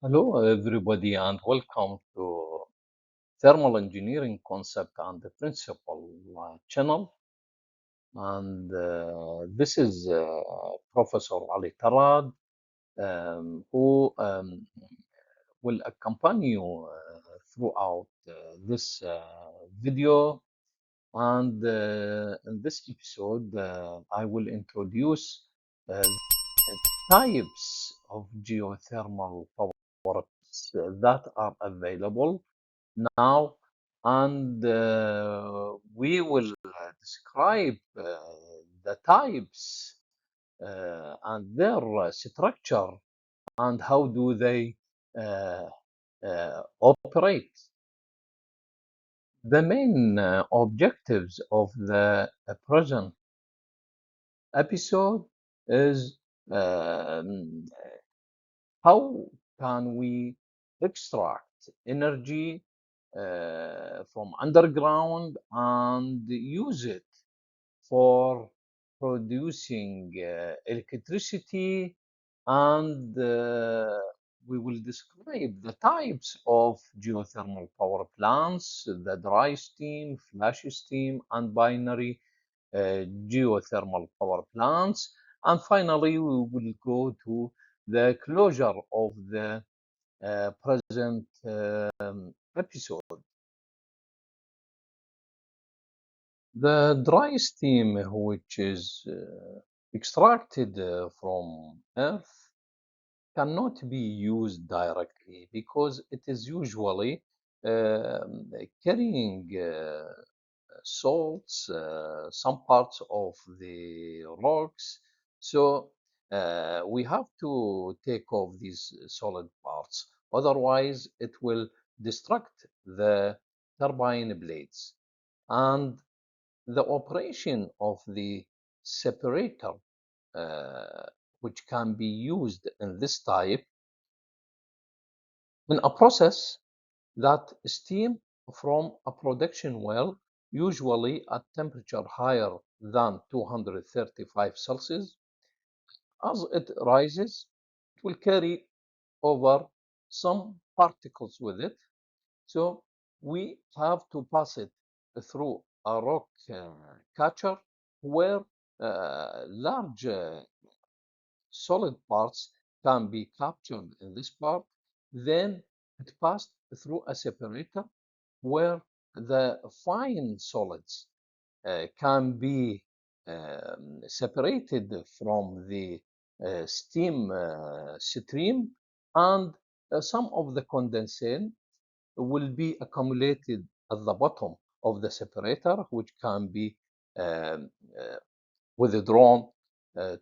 Hello, everybody, and welcome to Thermal Engineering Concept and the Principle channel. And this is Professor Ali Tarrad, who will accompany you throughout this video. And in this episode, I will introduce types of geothermal power plants that are available now, and we will describe the types and their structure and how do they uh, operate. The main objectives of the present episode is um, how can we extract energy from underground and use it for producing electricity, and we will describe the types of geothermal power plants, the dry steam, flash steam, and binary geothermal power plants. And finally, we will go to the closure of the present episode. The dry steam, which is extracted from Earth, cannot be used directly because it is usually carrying salts, some parts of the rocks. So we have to take off these solid parts. Otherwise, it will destruct the turbine blades. And the operation of the separator, uh, which can be used in this type, in a process that steam from a production well, usually at temperature higher than 235 Celsius, as it rises, it will carry over some particles with it. So we have to pass it through a rock catcher where large solid parts can be captured in this part. Then it passed through a separator where the fine solids can be separated from the steam stream, and some of the condensate will be accumulated at the bottom of the separator, which can be um, uh, withdrawn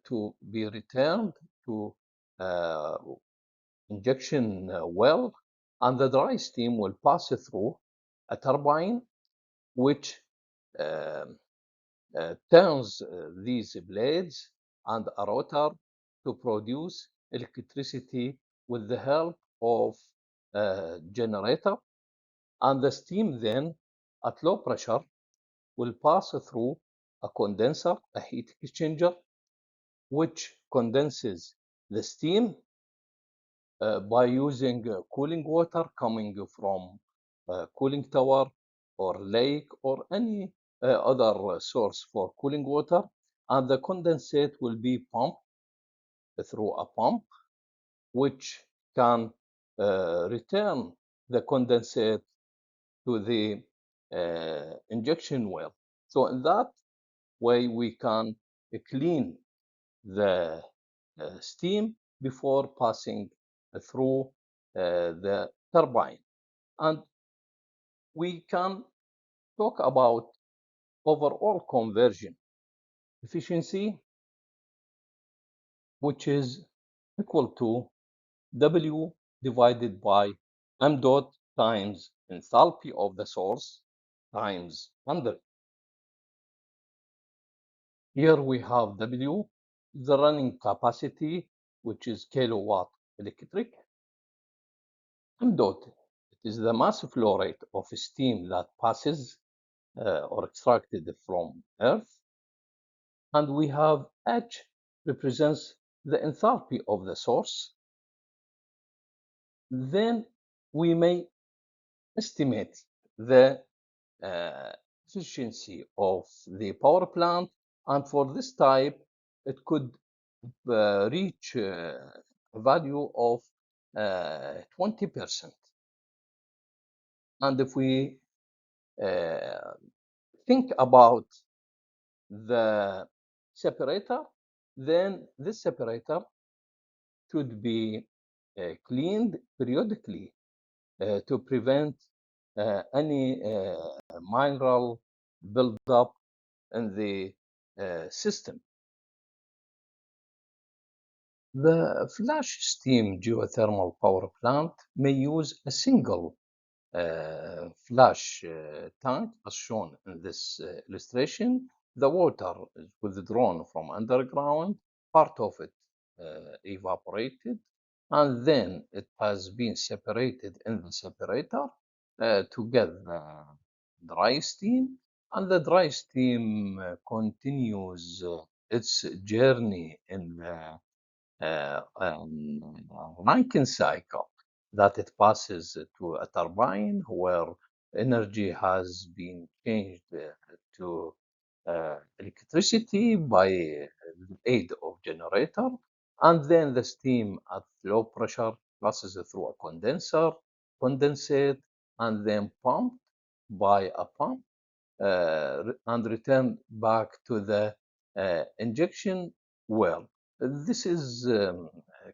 to be returned to uh, injection well, and the dry steam will pass through a turbine which um, turns these blades and a rotor to produce electricity with the help of a generator, and the steam then at low pressure will pass through a condenser, a heat exchanger, which condenses the steam by using cooling water coming from a cooling tower or lake or any other source for cooling water. And the condensate will be pumped through a pump, which can return the condensate to the injection well. So in that way, we can clean the steam before passing through the turbine. And we can talk about overall conversion efficiency, which is equal to W divided by m dot times enthalpy of the source times 100. Here we have W, the running capacity, which is kilowatt electric. M dot, it is the mass flow rate of steam that passes or extracted from Earth. And we have H represents the enthalpy of the source. then we may estimate the uh, efficiency of the power plant, and for this type, it could reach a value of 20%. And if we uh, think about the separator, then this separator should be cleaned periodically to prevent any mineral buildup in the system. The flash steam geothermal power plant may use a single flash tank as shown in this illustration. The water is withdrawn from underground, part of it evaporated, and then it has been separated in the separator to get the dry steam, and the dry steam continues its journey in the Rankine cycle, that it passes to a turbine where energy has been changed to electricity by the aid of generator, and then the steam at low pressure passes through a condenser, condensate, and then pumped by a pump and returned back to the injection well. This is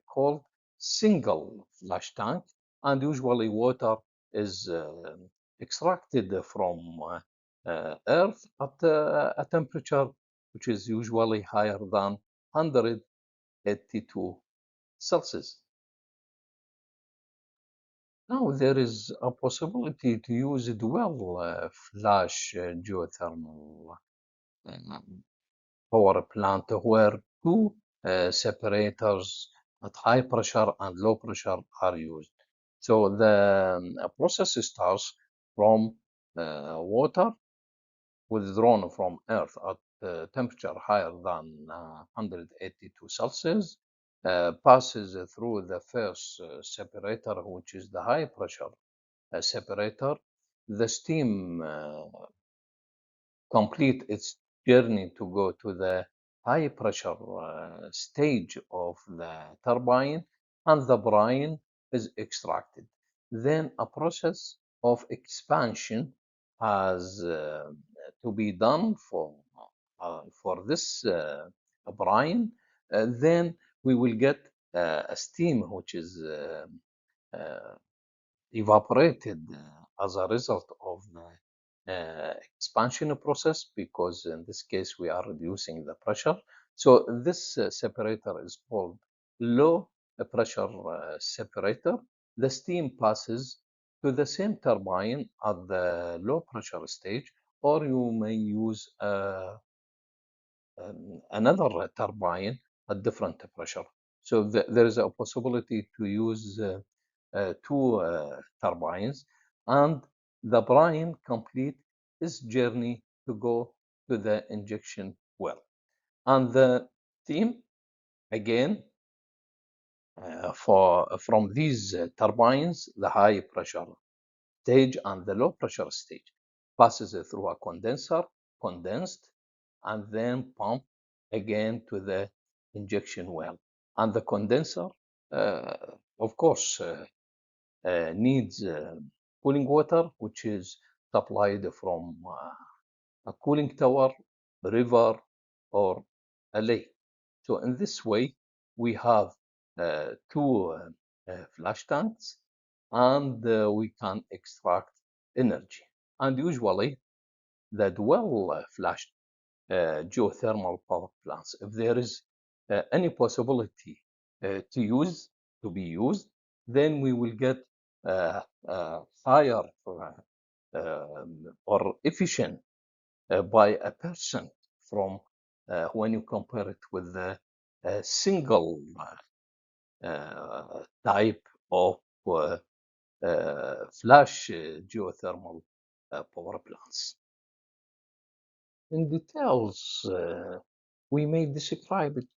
called single flash tank, and usually water is extracted from earth at a temperature which is usually higher than 182 Celsius. Now there is a possibility to use dual flash geothermal uh, power plant where two separators at high pressure and low pressure are used. So the process starts from water withdrawn from Earth at temperature higher than 182 Celsius, passes through the first separator, which is the high pressure separator. The steam complete its journey to go to the high pressure stage of the turbine, and the brine is extracted. Then a process of expansion has to be done for this brine. Then we will get a steam which is uh, evaporated as a result of the expansion process, because in this case we are reducing the pressure. So this separator is called low pressure separator. The steam passes to the same turbine at the low pressure stage, or you may use another turbine at different pressure. So there is a possibility to use two turbines, and the brine complete its journey to go to the injection well. And the steam again from these turbines, the high pressure stage and the low pressure stage, passes through a condenser, condensed, and then pumped again to the injection well. And the condenser, uh, of course, needs cooling water, which is supplied from a cooling tower, river, or a lake. So in this way, we have two flash tanks, and we can extract energy. And usually, the dual flash geothermal power plants, if there is any possibility to be used, then we will get higher or efficient by a percent from when you compare it with the single type of flash geothermal power plants. In details, we may describe it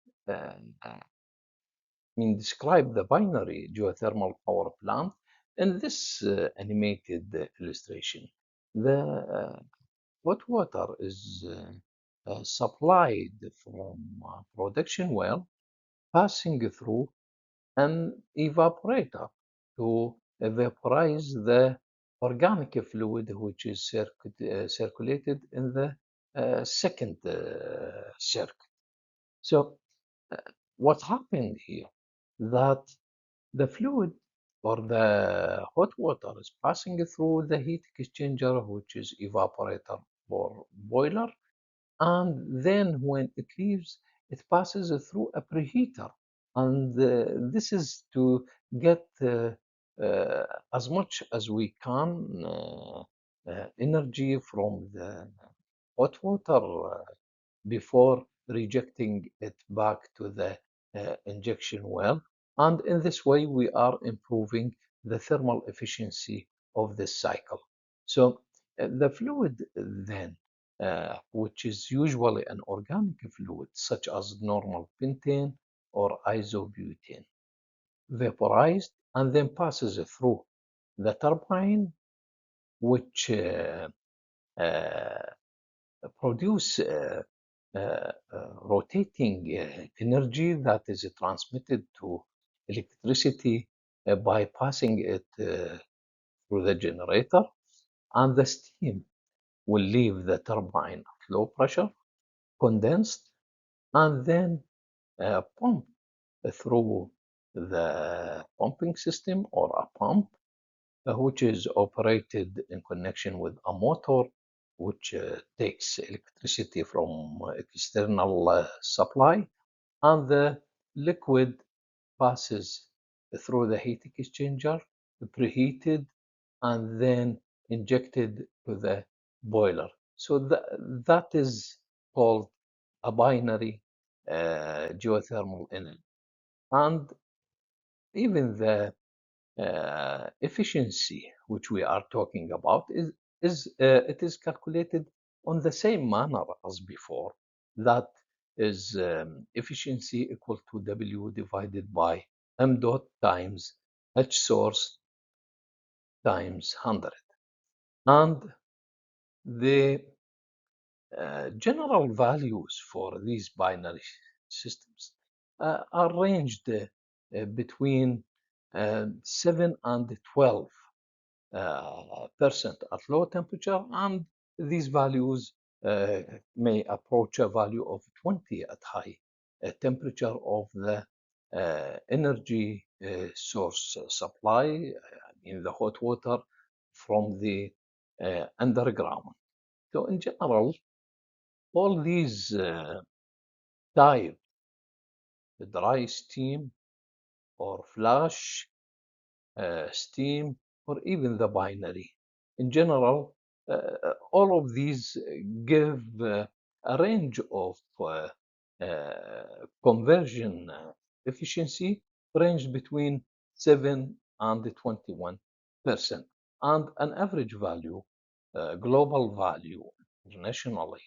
describe the binary geothermal power plant in this animated illustration. The hot water is supplied from production well, passing through an evaporator to vaporize the organic fluid which is circulated in the second circuit. So what happened here? That the fluid or the hot water is passing through the heat exchanger, which is evaporator or boiler, and then when it leaves, it passes through a preheater. And this is to get as much as we can energy from the hot water before rejecting it back to the injection well. And in this way, we are improving the thermal efficiency of this cycle. So the fluid then, which is usually an organic fluid, such as normal pentane or isobutane, vaporized and then passes through the turbine, which uh, produce rotating energy that is transmitted to electricity by passing it through the generator, and the steam will leave the turbine at low pressure, condensed, and then pumped through the pumping system or a pump which is operated in connection with a motor which takes electricity from external supply, and the liquid passes through the heat exchanger, preheated, and then injected to the boiler. So that is called a binary geothermal energy. And even the efficiency which we are talking about it is calculated on the same manner as before. That is efficiency equal to W divided by m dot times H source times 100. And the general values for these binary systems are ranged between 7 and 12 percent at low temperature, and these values may approach a value of 20 at high temperature of the energy source supply in the hot water from the underground. So in general, all these type, the dry steam or flash steam, or even the binary. In general, all of these give a range of conversion efficiency range between 7 and 21%, and an average value, global value internationally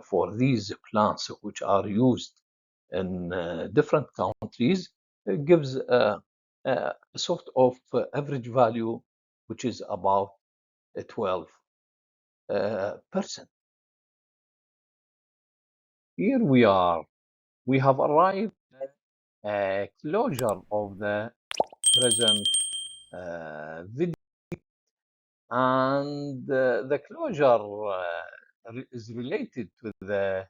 for these plants which are used in different countries gives a sort of average value which is about 12%. Here we are. We have arrived at a closure of the present video, and the closure is related to the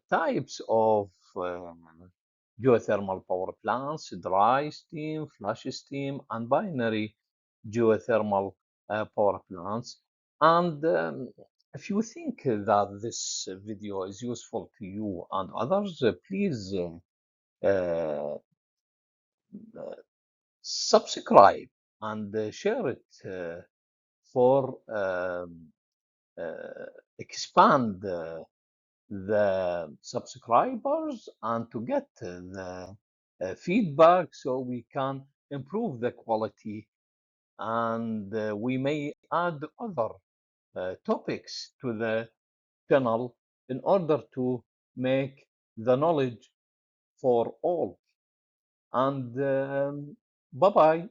types of geothermal power plants: dry steam, flash steam, and binary geothermal power plants. And if you think that this video is useful to you and others, please subscribe and share it for expand the subscribers and to get the feedback so we can improve the quality, and we may add other topics to the channel in order to make the knowledge for all. and bye bye.